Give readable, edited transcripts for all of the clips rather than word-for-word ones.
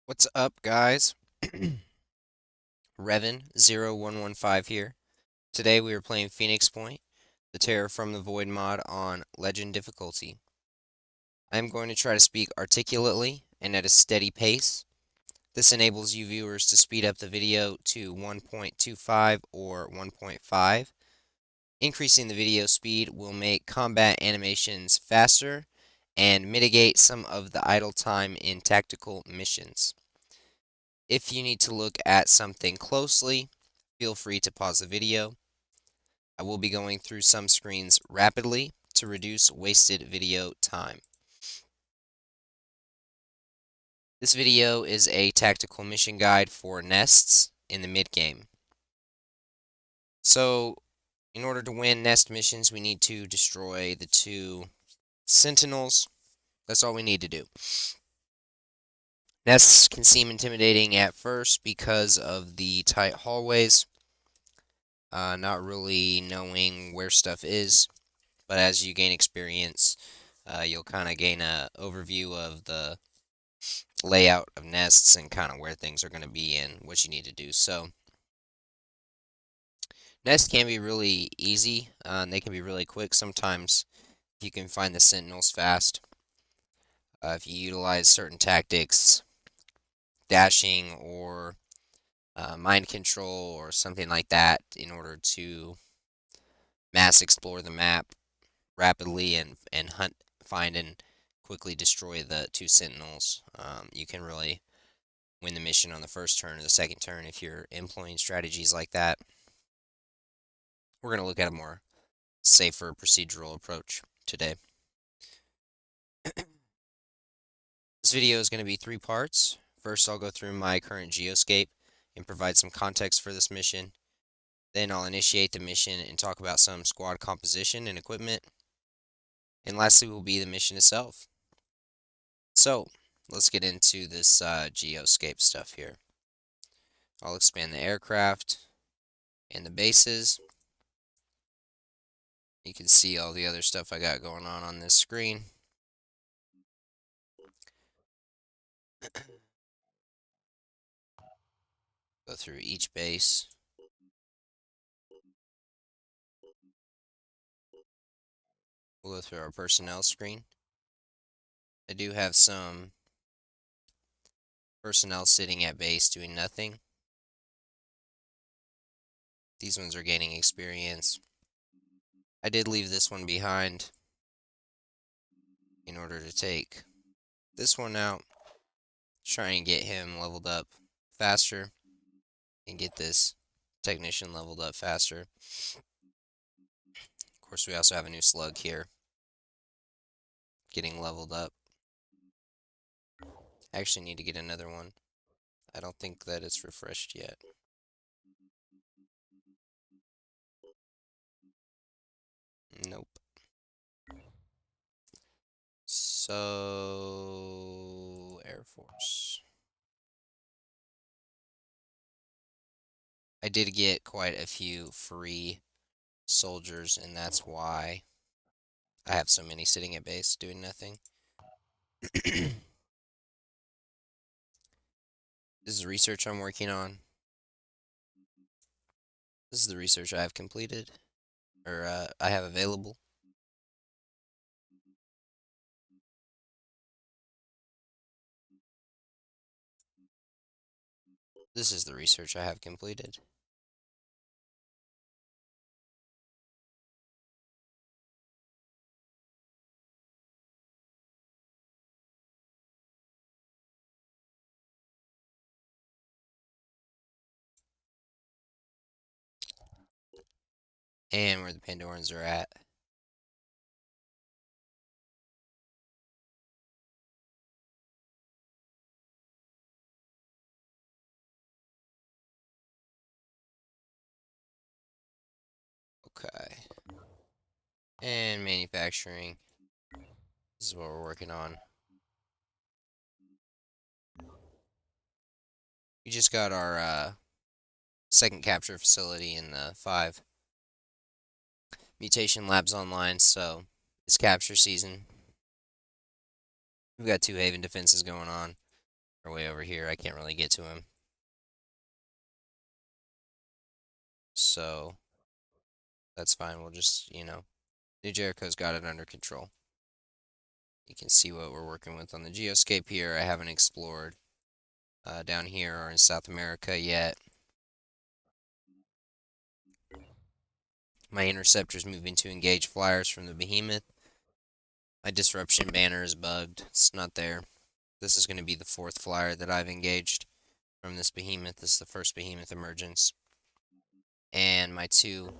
What's up, guys? Revan0115 here. Today we are playing Phoenix Point, the Terror from the Void mod on Legend difficulty. I am going to try to speak articulately and at a steady pace. This enables you viewers to speed up the video to 1.25 or 1.5. Increasing the video speed will make combat animations faster and mitigate some of the idle time in tactical missions. If you need to look at something closely, feel free to pause the video. I will be going through some screens rapidly to reduce wasted video time. This video is a tactical mission guide for nests in the mid-game. So, in order to win nest missions, we need to destroy the 2 sentinels. That's all we need to do. Nests can seem intimidating at first because of the tight hallways, not really knowing where stuff is, but as you gain experience, you'll kind of gain an overview of the layout of nests and kind of where things are going to be and what you need to do. So, nests can be really easy, and they can be really quick. Sometimes you can find the sentinels fast. If you utilize certain tactics, dashing or mind control or something like that in order to mass explore the map rapidly and hunt, find, and quickly destroy the 2 sentinels, you can really win the mission on the first turn or the second turn if you're employing strategies like that. We're going to look at a more safer procedural approach today. This video is going to be 3 parts. First, I'll go through my current Geoscape and provide some context for this mission. Then I'll initiate the mission and talk about some squad composition and equipment. And lastly will be the mission itself. So, let's get into this Geoscape stuff here. I'll expand the aircraft and the bases. You can see all the other stuff I got going on this screen. Go through each base. We'll go through our personnel screen. I do have some personnel sitting at base doing nothing. These ones are gaining experience. I did leave this one behind in order to take this one out. Try and get him leveled up faster and get this technician leveled up faster. Of course, we also have a new slug here getting leveled up. I actually need to get another one. I don't think that it's refreshed yet. Nope. So, Air Force. I did get quite a few free soldiers, and that's why I have so many sitting at base doing nothing. This is research I'm working on. This is the research I have completed, or I have available. This is the research I have completed. And where the Pandorans are at. Okay. And manufacturing. This is what we're working on. We just got our second capture facility in the 5 mutation labs online, so it's capture season. We've got 2 Haven defenses going on. are way over here. I can't really get to him. So that's fine. We'll just, New Jericho's got it under control. You can see what we're working with on the geoscape here. I haven't explored down here or in South America yet. My interceptor's moving to engage flyers from the behemoth. My disruption banner is bugged. It's not there. This is going to be the 4th flyer that I've engaged from this behemoth. This is the first behemoth emergence. And my 2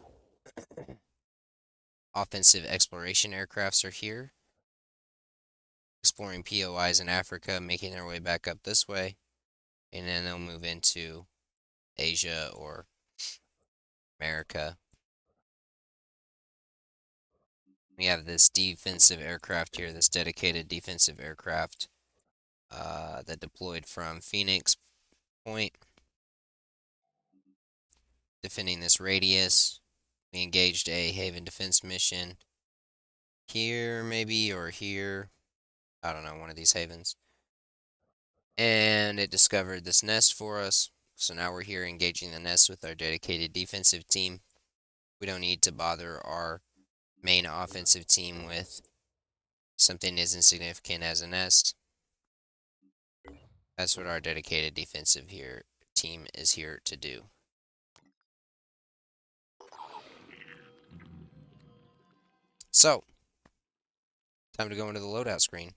offensive exploration aircrafts are here, exploring POIs in Africa, making their way back up this way, and then they'll move into Asia or America. We have this defensive aircraft here, this dedicated defensive aircraft that deployed from Phoenix Point, defending this radius. We engaged a Haven defense mission here, maybe, or here. I don't know, one of these havens. And it discovered this nest for us. So now we're here engaging the nest with our dedicated defensive team. We don't need to bother our main offensive team with something as insignificant as a nest. That's what our dedicated defensive team is here to do. So, time to go into the loadout screen.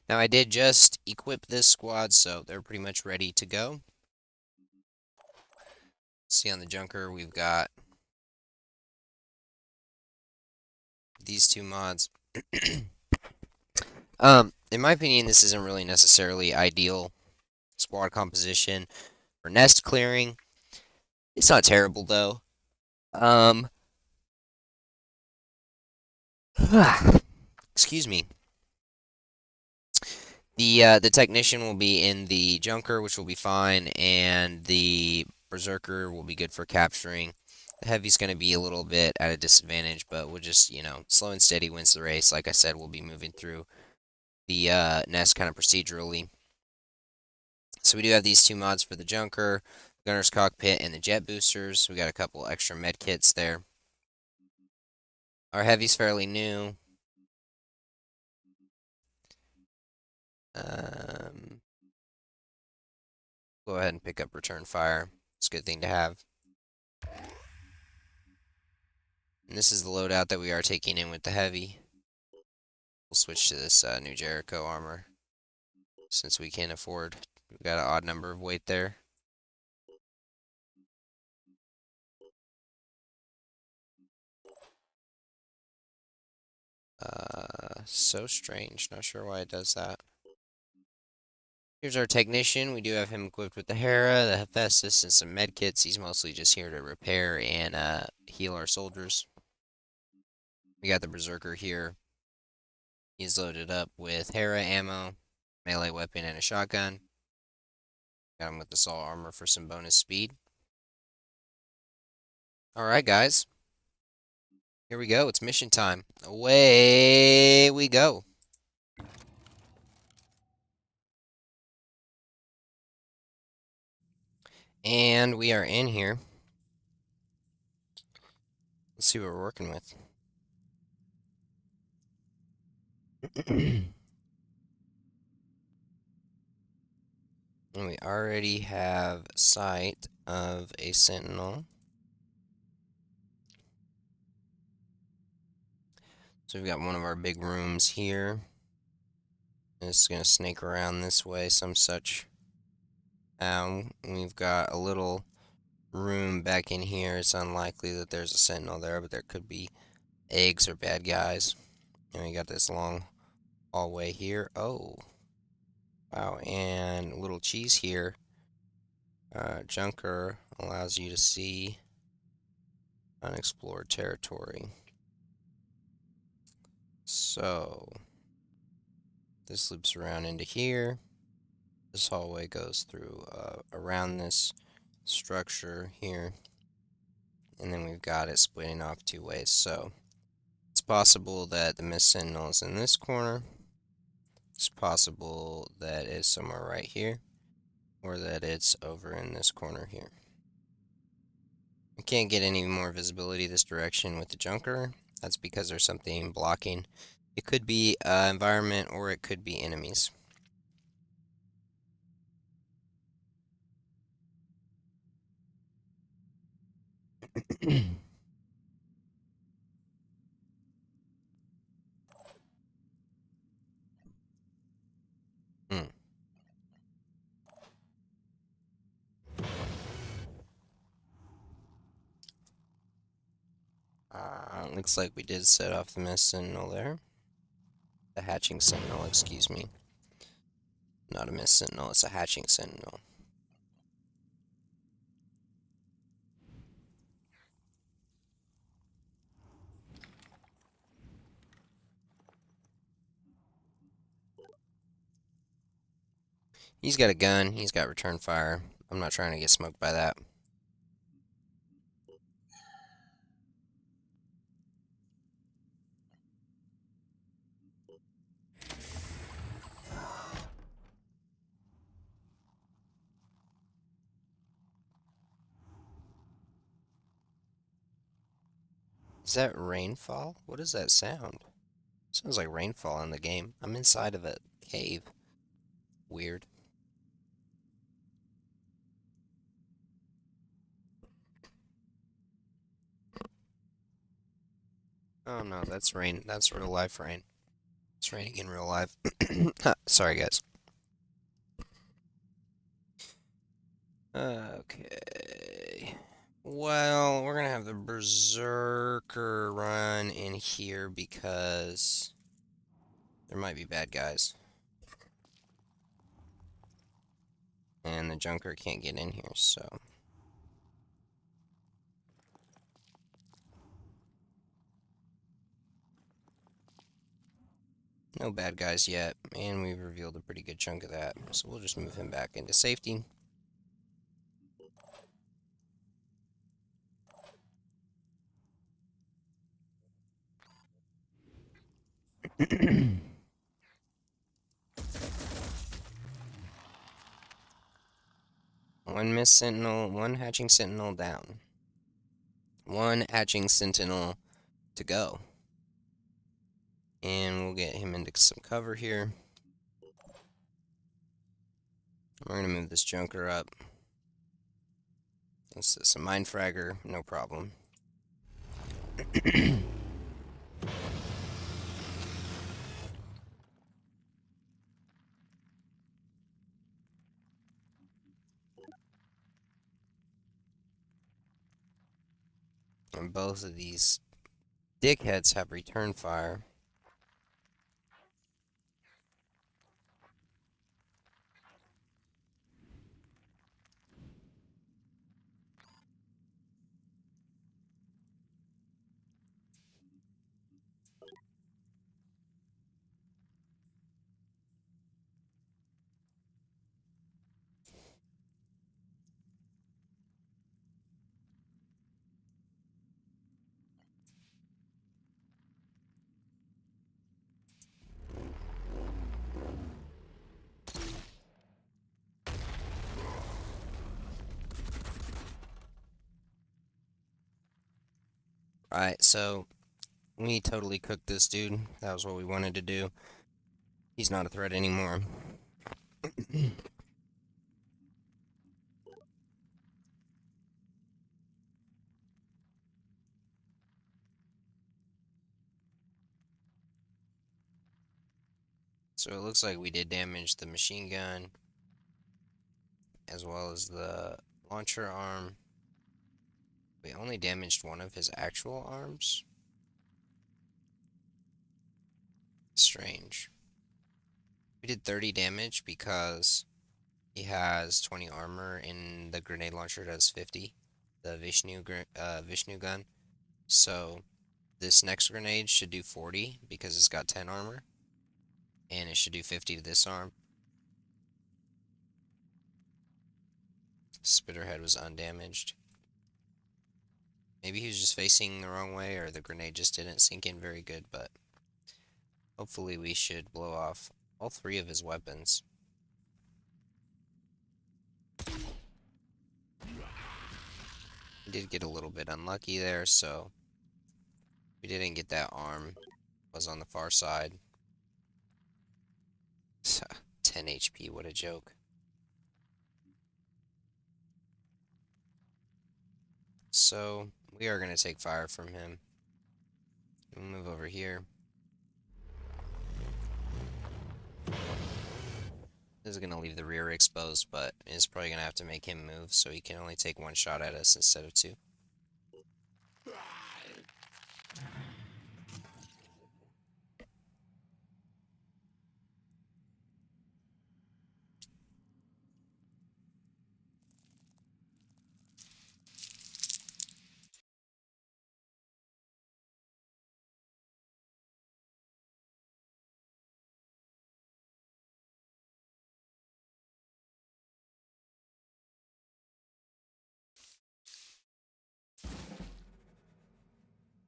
Now, I did just equip this squad, so they're pretty much ready to go. See on the Junker, we've got these 2 mods. In my opinion, this isn't really necessarily ideal squad composition for nest clearing. It's not terrible, though. Excuse me. The technician will be in the Junker, which will be fine, and the Berserker will be good for capturing. The Heavy's going to be a little bit at a disadvantage, but we'll just, slow and steady wins the race. Like I said, we'll be moving through the nest kind of procedurally. So we do have these 2 mods for the Junker, Gunner's Cockpit, and the Jet Boosters. We got a couple extra med kits there. Our Heavy's fairly new. Go ahead and pick up Return Fire. It's a good thing to have. And this is the loadout that we are taking in with the Heavy. We'll switch to this New Jericho armor, since we can't afford. We've got an odd number of weight there. So strange. Not sure why it does that. Here's our technician. We do have him equipped with the Hera, the Hephaestus, and some medkits. He's mostly just here to repair and heal our soldiers. We got the Berserker here. He's loaded up with Hera ammo, melee weapon, and a shotgun. Got him with the Assault armor for some bonus speed. Alright, guys. Here we go. It's mission time. Away we go. And we are in here. Let's see what we're working with. And we already have sight of a sentinel. So we've got one of our big rooms here. It's going to snake around this way, some such. We've got a little room back in here. It's unlikely that there's a sentinel there, but there could be eggs or bad guys. And we got this long hallway here. Oh. Wow, and a little cheese here. Junker allows you to see unexplored territory. So, this loops around into here. This hallway goes through around this structure here. and then we've got it splitting off two ways. So it's possible that the mist sentinel is in this corner. It's possible that it's somewhere right here, or that it's over in this corner here. I can't get any more visibility this direction with the junker. That's because there's something blocking. It could be environment, or it could be enemies. Hmm. Looks like we did set off the mist sentinel there. The hatching sentinel, excuse me. Not a mist sentinel, it's a hatching sentinel. He's got a gun, he's got return fire. I'm not trying to get smoked by that. Is that rainfall? What is that sound? Sounds like rainfall in the game. I'm inside of a cave. Weird. Oh no, that's rain. That's real life rain. It's raining in real life. Sorry, guys. Okay. Well, we're gonna have the Berserker run in here because there might be bad guys. And the Junker can't get in here, so. No bad guys yet, and we've revealed a pretty good chunk of that, so we'll just move him back into safety. One mist sentinel, one hatching sentinel down. One hatching sentinel to go. And we'll get him into some cover here. We're gonna move this Junker up. This is a Mind Fragger, no problem. And both of these dickheads have return fire. Alright, so we totally cooked this dude. That was what we wanted to do. He's not a threat anymore. So it looks like we did damage the machine gun, as well as the launcher arm. We only damaged one of his actual arms. Strange. We did 30 damage because he has 20 armor and the grenade launcher does 50. The Vishnu gun. So this next grenade should do 40 because it's got 10 armor. And it should do 50 to this arm. Spitterhead was undamaged. Maybe he was just facing the wrong way, or the grenade just didn't sink in very good, but hopefully we should blow off all three of his weapons. We did get a little bit unlucky there, so we didn't get that arm. It was on the far side. 10 HP, what a joke. So, we are going to take fire from him. We'll move over here. This is going to leave the rear exposed, but it's probably going to have to make him move, so he can only take one shot at us instead of two.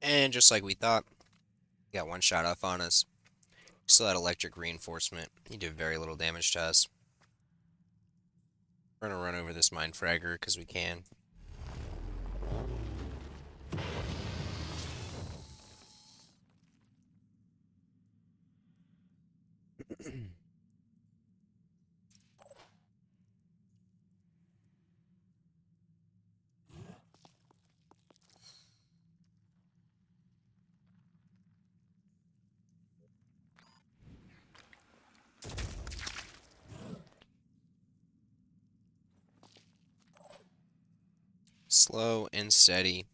And just like we thought, he got one shot off on us. Still had electric reinforcement. He did very little damage to us. We're going to run over this mine fragger because we can. Slow and steady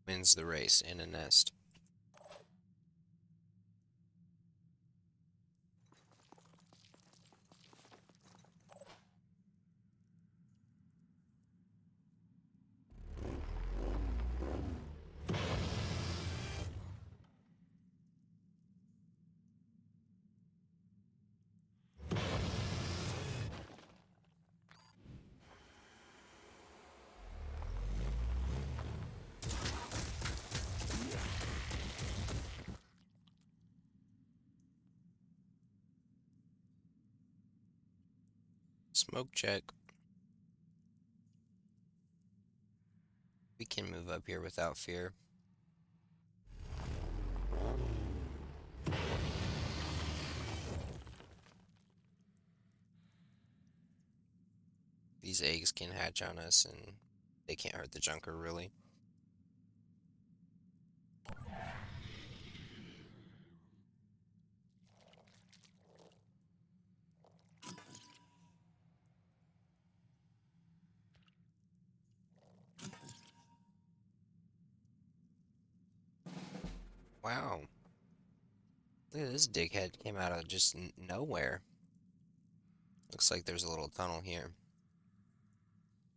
wins the race in a nest. Smoke check. We can move up here without fear. These eggs can hatch on us and they can't hurt the junker really. Wow. Look at this dighead, came out of just nowhere. Looks like there's a little tunnel here.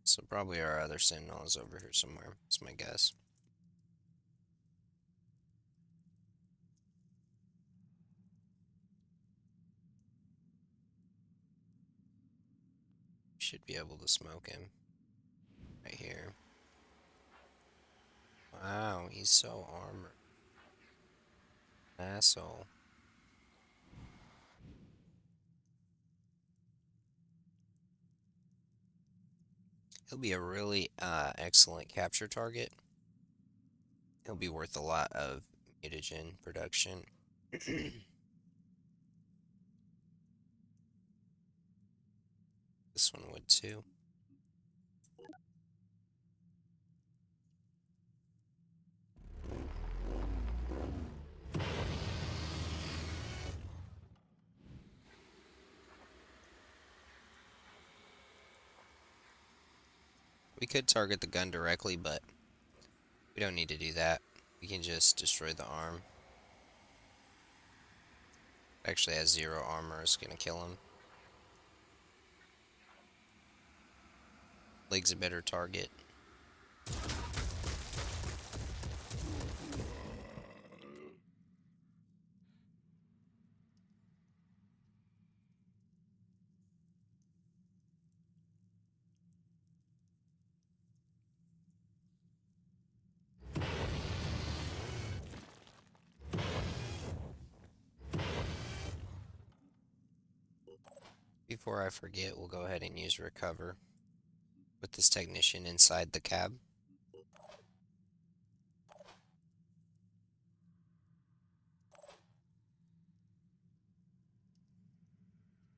So probably our other sentinel is over here somewhere. That's my guess. Should be able to smoke him. Right here. Wow, he's so armored. Asshole. He'll be a really excellent capture target. He'll be worth a lot of mutagen production. This one would too. We could target the gun directly, but we don't need to do that. We can just destroy the arm. Actually has 0 armor, it's gonna kill him. Leg's a better target. Before I forget, we'll go ahead and use recover with this technician inside the cab.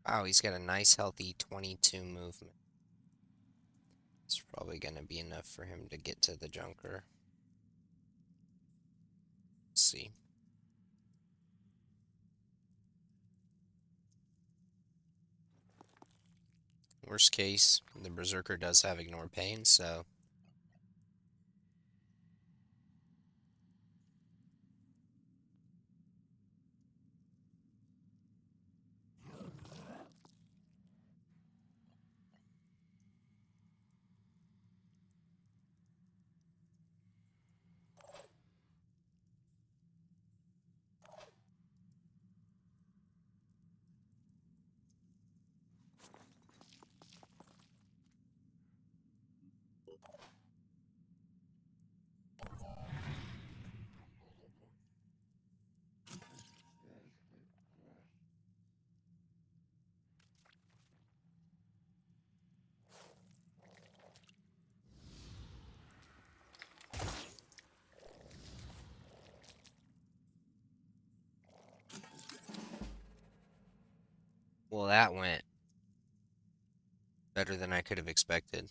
Wow, he's got a nice healthy 22 movement. It's probably going to be enough for him to get to the junker. Let's see. Worst case, the Berserker does have ignore pain, so well, that went better than I could have expected.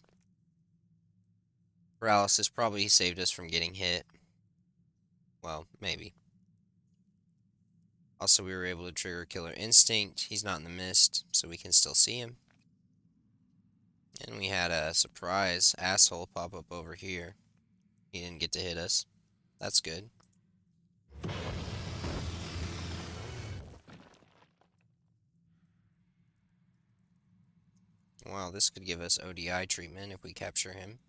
Paralysis probably saved us from getting hit. Well, maybe. Also, we were able to trigger Killer Instinct. He's not in the mist, so we can still see him. And we had a surprise asshole pop up over here. He didn't get to hit us. That's good. Wow, this could give us ODI treatment if we capture him.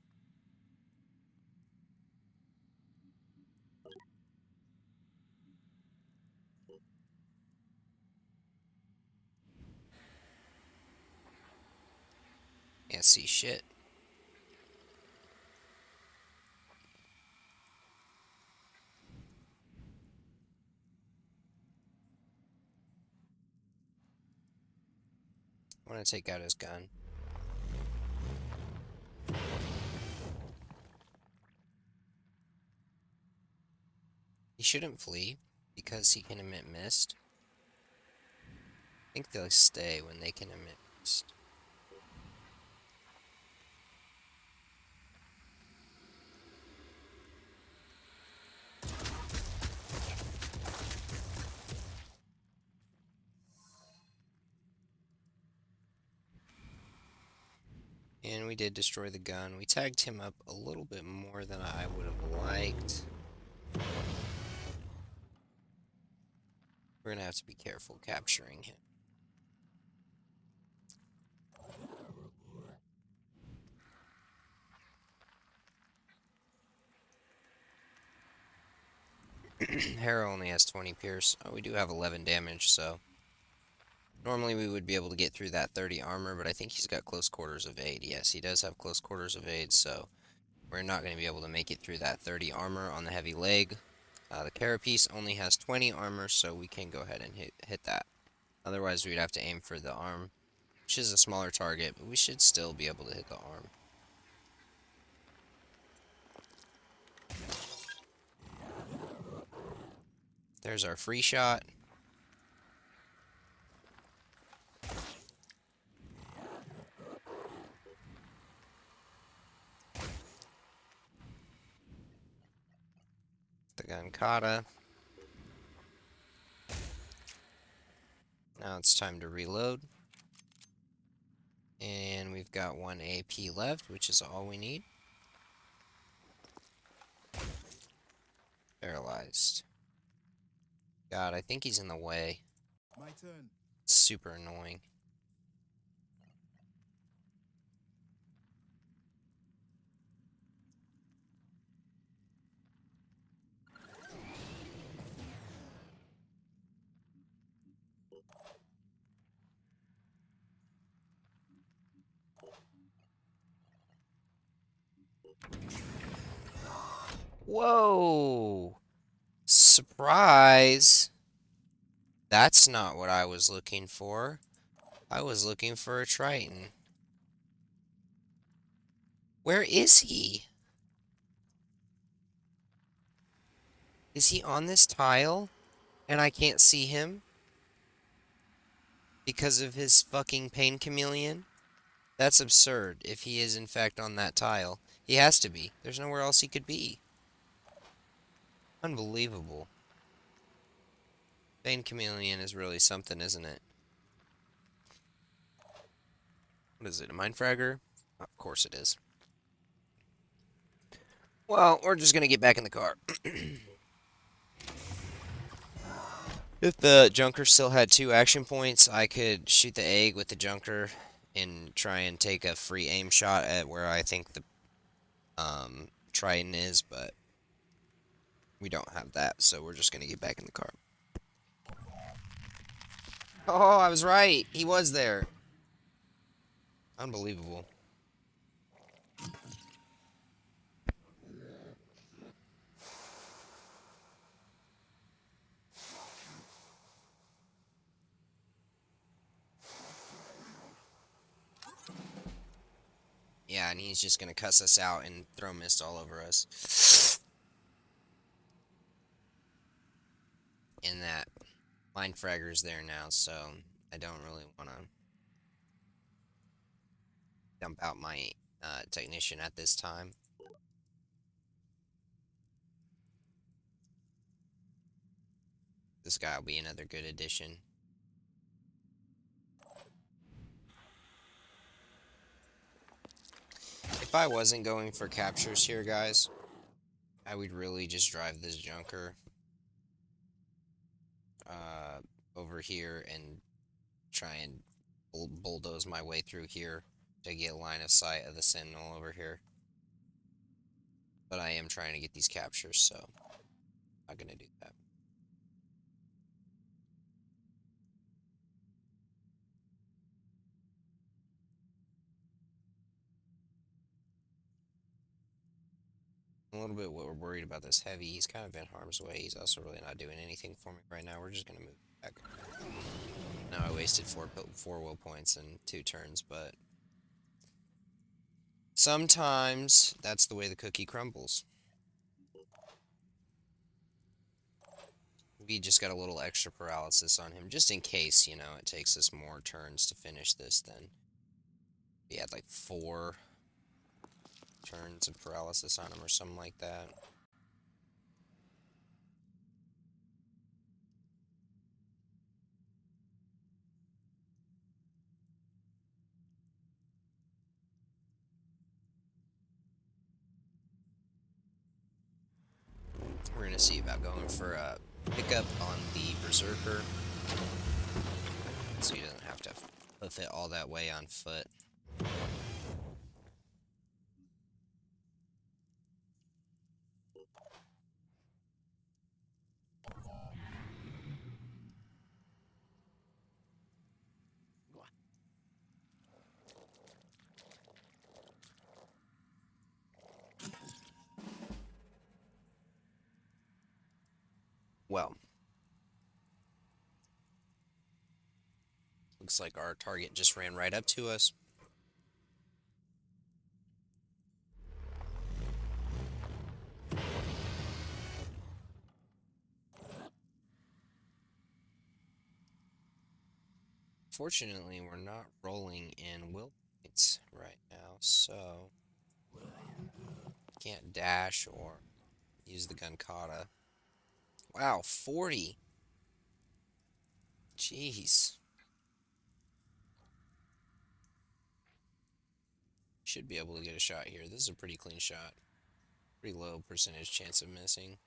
Can't see shit. I want to take out his gun. He shouldn't flee because he can emit mist. I think they'll stay when they can emit mist. And we did destroy the gun. We tagged him up a little bit more than I would have liked. We're gonna have to be careful capturing him. Hera only has 20 pierce. Oh, we do have 11 damage, so normally we would be able to get through that 30 armor, but I think he's got close quarters evade. Yes, he does have close quarters evade, so we're not going to be able to make it through that 30 armor on the heavy leg. The carapace only has 20 armor, so we can go ahead and hit that. Otherwise, we'd have to aim for the arm, which is a smaller target, but we should still be able to hit the arm. There's our free shot. The gun kata. Now it's time to reload. And we've got 1 AP left, which is all we need. Paralyzed. God, I think he's in the way. My turn. Super annoying. Whoa! Surprise! That's not what I was looking for. I was looking for a Triton. Where is he? Is he on this tile? And I can't see him? Because of his fucking pain chameleon? That's absurd if he is in fact on that tile. He has to be. There's nowhere else he could be. Unbelievable. Pain chameleon is really something, isn't it? What is it, a mind fragger? Oh, of course it is. Well, we're just gonna get back in the car. If the Junker still had 2 action points, I could shoot the egg with the Junker and try and take a free aim shot at where I think the Triton is, but we don't have that, so we're just gonna get back in the car. Oh, I was right. He was there. Unbelievable. Yeah, and he's just gonna cuss us out and throw mist all over us. And that mind fragger's there now, so I don't really want to dump out my technician at this time. This guy will be another good addition. If I wasn't going for captures here, guys, I would really just drive this Junker over here and try and bulldoze my way through here to get line of sight of the Sentinel over here. But I am trying to get these captures, so I'm not gonna do that. A little bit what we're worried about this heavy. He's kind of in harm's way. He's also really not doing anything for me right now. We're just gonna move back. Now I wasted four will points in 2 turns, but sometimes that's the way the cookie crumbles. We just got a little extra paralysis on him, just in case, you know, it takes us more turns to finish this than we had like 4 turns of paralysis on him or something like that. We're gonna see about going for a pickup on the Berserker, so he doesn't have to hoof it all that way on foot. Well, looks like our target just ran right up to us. Fortunately, we're not rolling in will points right now, so can't dash or use the gun kata. Wow, 40. Jeez. Should be able to get a shot here. This is a pretty clean shot. Pretty low percentage chance of missing.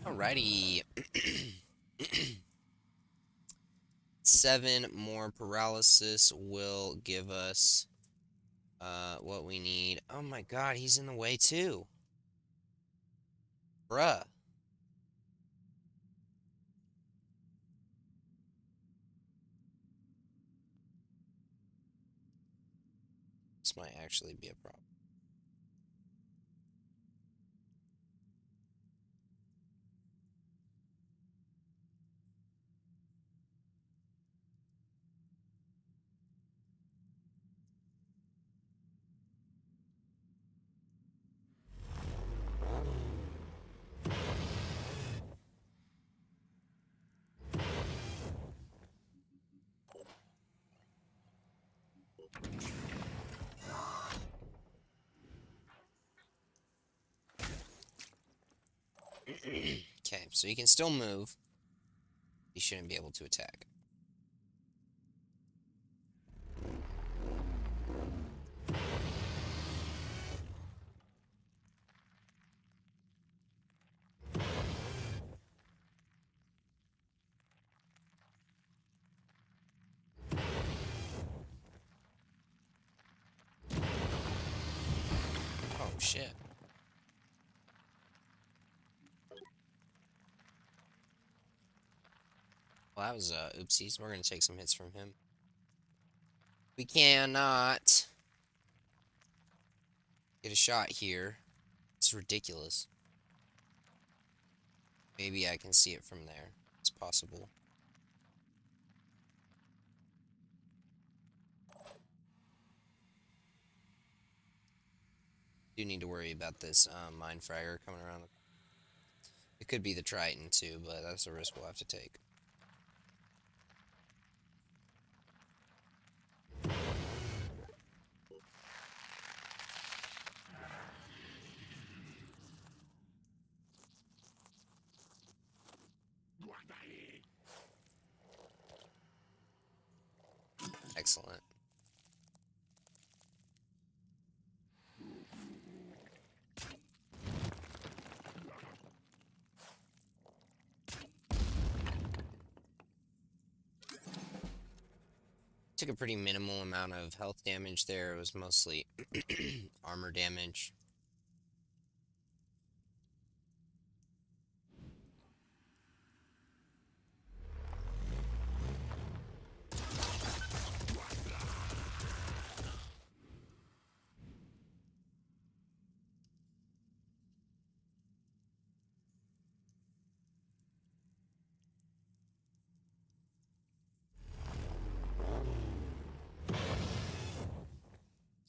Alrighty. 7 more paralysis will give us what we need. Oh my god, he's in the way too. Bruh. This might actually be a problem. Okay, so he can still move. He shouldn't be able to attack. Oh, shit. Well, that was, oopsies. We're gonna take some hits from him. We cannot get a shot here. It's ridiculous. Maybe I can see it from there. It's possible. Do need to worry about this mine fragger coming around. It could be the Triton too, but that's a risk we'll have to take. Excellent. Took a pretty minimal amount of health damage there. It was mostly armor damage.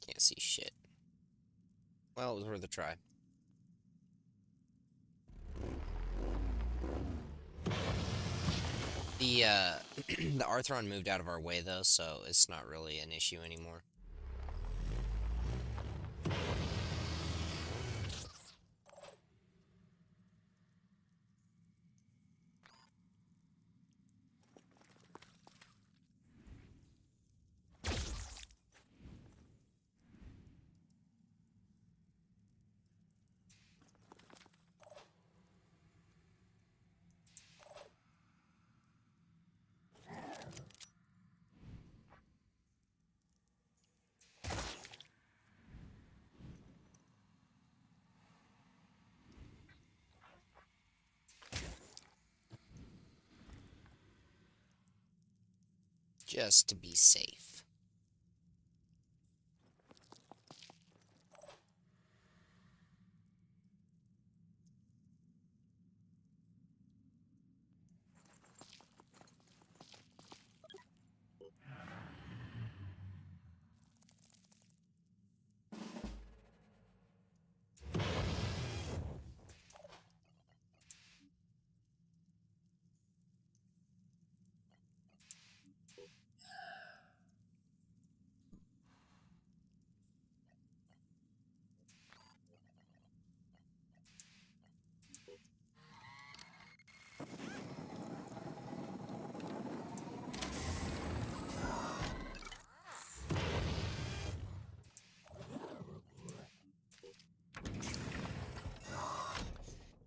Can't see shit. Well, it was worth a try. The the Arthron moved out of our way though, so it's not really an issue anymore. Just to be safe.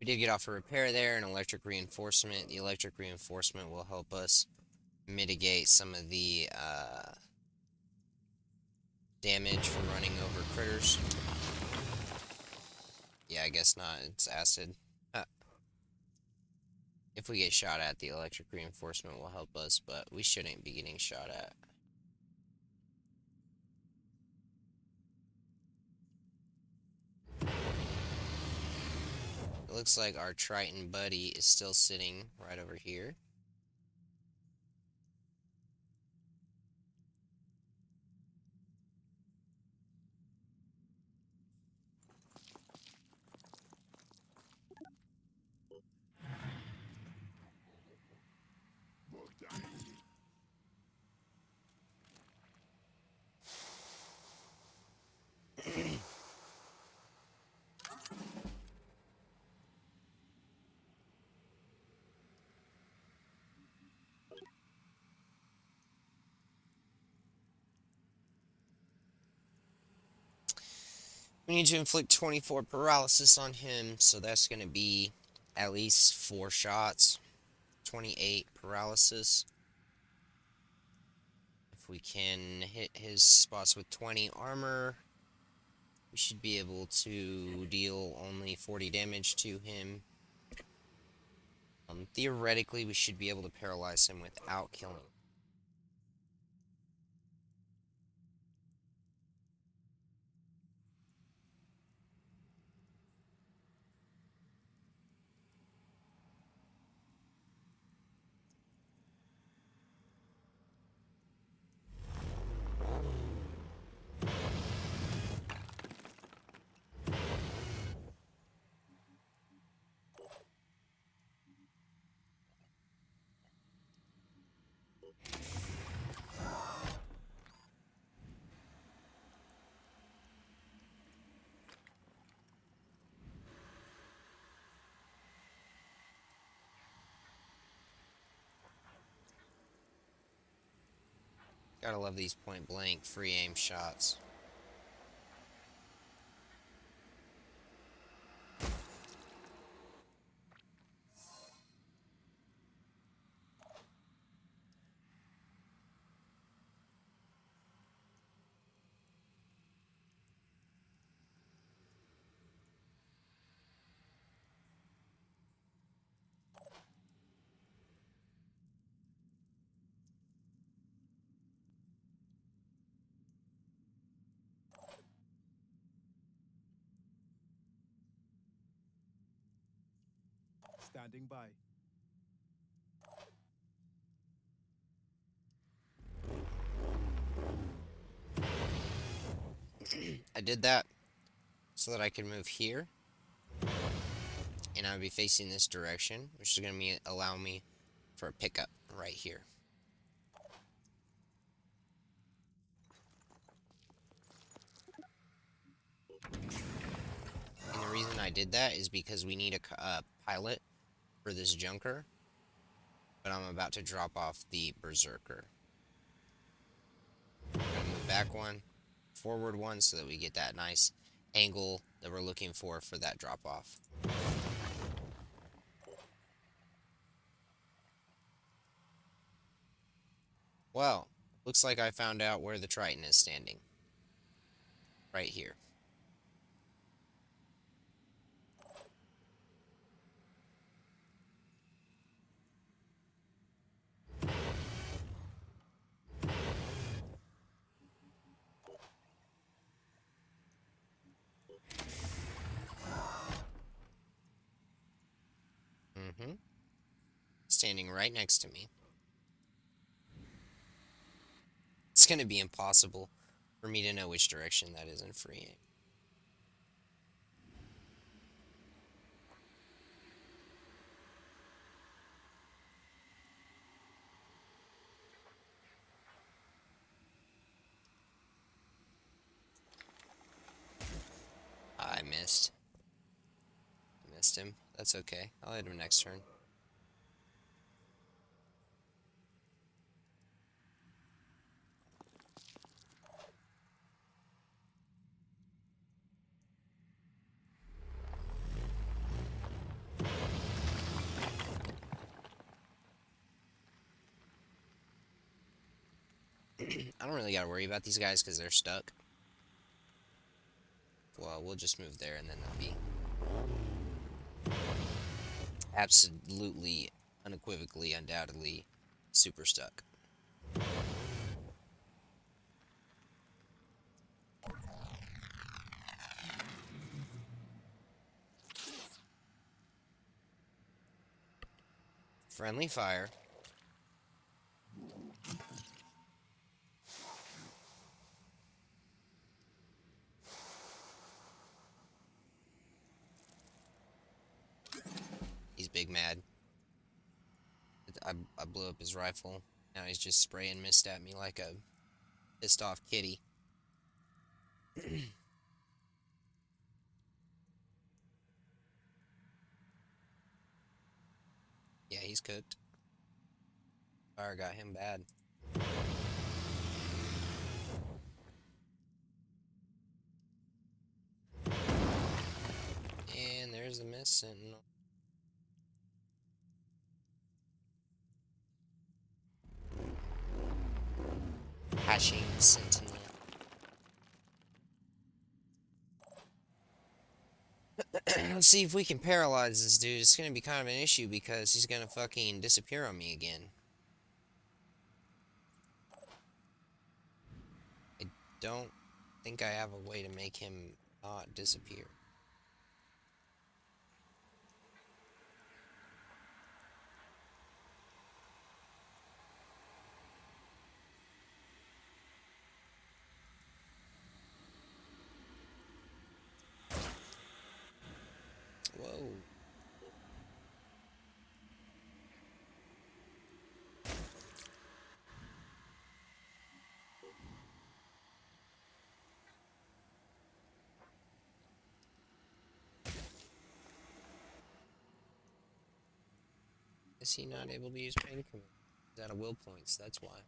We did get off a repair there, an electric reinforcement. The electric reinforcement will help us mitigate some of the damage from running over critters. Yeah, I guess not. It's acid. If we get shot at, the electric reinforcement will help us, but we shouldn't be getting shot at. looks like our Triton buddy is still sitting right over here. We need to inflict 24 paralysis on him, so that's going to be at least 4 shots. 28 paralysis. If we can hit his spots with 20 armor, we should be able to deal only 40 damage to him. Theoretically, we should be able to paralyze him without killing him. Gotta love these point blank free aim shots. Standing by. I did that so that I could move here, and I would be facing this direction, which is going to allow me for a pickup right here. And the reason I did that is because we need a pilot for this junker, but I'm about to drop off the berserker. I'm gonna move back one, forward one, so that we get that nice angle that we're looking for that drop off. Well, looks like I found out where the Triton is standing. Right here. Standing right next to me. It's going to be impossible for me to know which direction that is in free aim. I missed. Missed him. That's okay. I'll hit him next turn. I don't really gotta worry about these guys because they're stuck. Well, we'll just move there and then they'll be absolutely, unequivocally, undoubtedly super stuck. Friendly fire. He's big mad. I blew up his rifle. Now he's just spraying mist at me like a pissed off kitty. Yeah, he's cooked. Fire got him bad. And there's the mist sentinel. Hashing sentinel. Let's see if we can paralyze this dude. It's gonna be kind of an issue because he's gonna fucking disappear on me again. I don't think I have a way to make him not disappear. Whoa. Is he not able to use pain command? He's out of will points, that's why.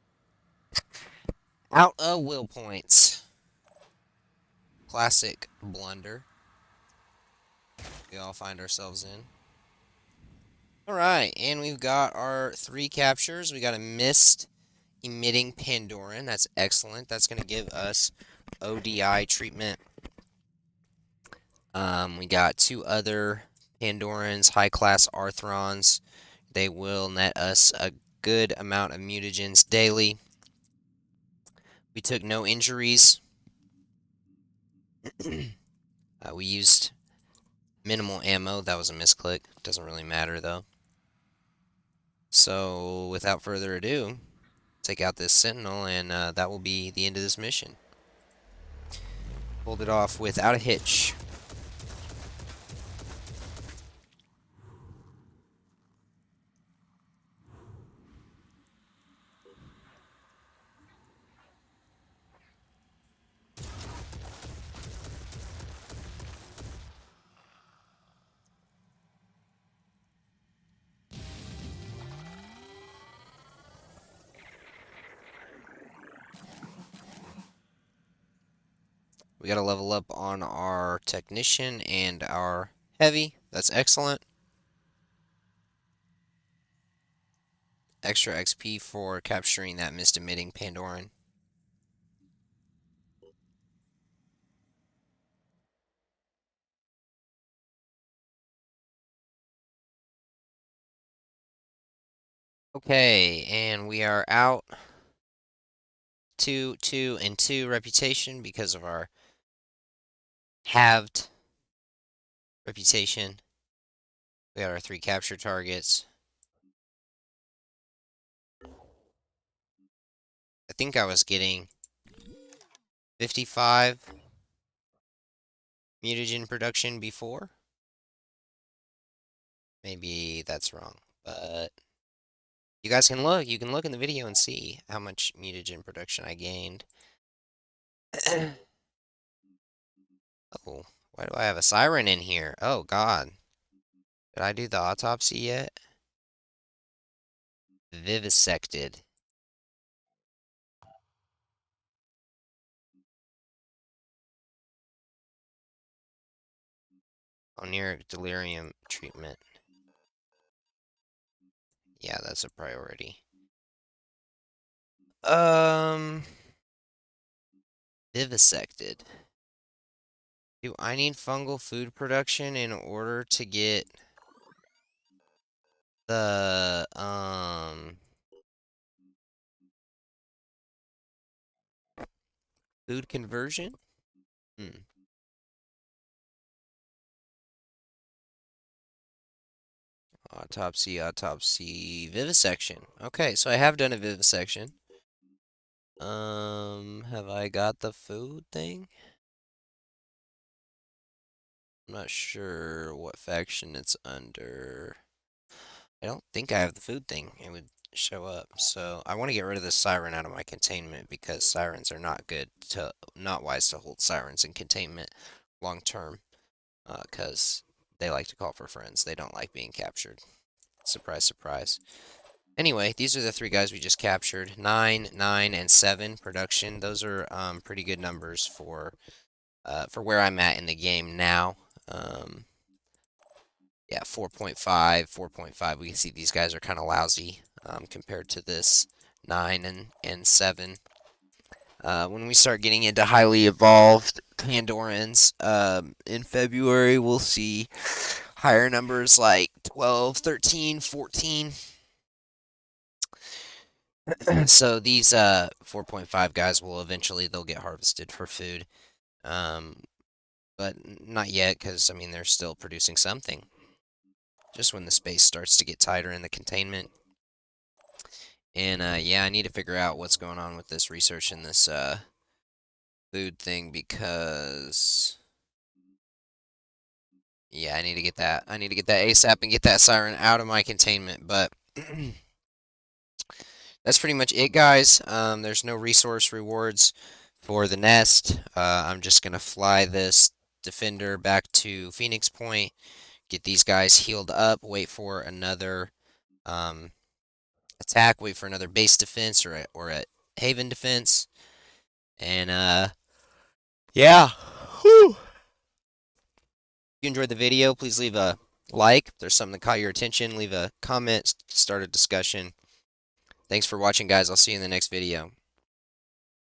Out of will points. Classic blunder. We all find ourselves in. Alright, and we've got our 3 captures. We got a mist emitting Pandoran. That's excellent. That's going to give us ODI treatment. We got 2 other Pandorans, high-class Arthrons. They will net us a good amount of mutagens daily. We took no injuries. We used minimal ammo. That was a misclick. Doesn't really matter, though. So, without further ado, take out this Sentinel, and that will be the end of this mission. Pulled it off without a hitch. We got to level up on our Technician and our Heavy. That's excellent. Extra XP for capturing that mist-emitting Pandoran. Okay, and we are out 2, 2, and 2 reputation because of our halved reputation. We got our 3 capture targets. I think I was getting 55 mutagen production before. Maybe that's wrong, but you guys can look. You can look in the video and see how much mutagen production I gained. Oh, why do I have a siren in here? Oh, God. Did I do the autopsy yet? Vivisected. Oniric delirium treatment. Yeah, that's a priority. Vivisected. Do I need fungal food production in order to get the, food conversion? Hmm. Autopsy, vivisection. Okay, so I have done a vivisection. Have I got the food thing? I'm not sure what faction it's under. I don't think I have the food thing. It would show up. So I want to get rid of the siren out of my containment because sirens are not good to, not wise to hold sirens in containment long term. Because they like to call for friends. They don't like being captured. Surprise, surprise. Anyway, these are the three guys we just captured. 9, 9, and 7 production. Those are pretty good numbers for where I'm at in the game now. Yeah, 4.5, 4.5. We can see these guys are kind of lousy compared to this 9 and 7. When we start getting into highly evolved Pandorans in February, we'll see higher numbers like 12, 13, 14. So these 4.5 guys will eventually they'll get harvested for food. But not yet because I mean they're still producing something. Just when the space starts to get tighter in the containment. And yeah, I need to figure out what's going on with this research and this food thing because yeah, I need to get that. I need to get that ASAP and get that siren out of my containment. But that's pretty much it, guys. There's no resource rewards for the nest. I'm just gonna fly this defender back to Phoenix Point, get these guys healed up, wait for another attack, wait for another base defense or a haven defense, and yeah. Whew. If you enjoyed the video, please leave a like. If there's something that caught your attention, leave a comment, start a discussion. Thanks for watching, guys. I'll see you in the next video.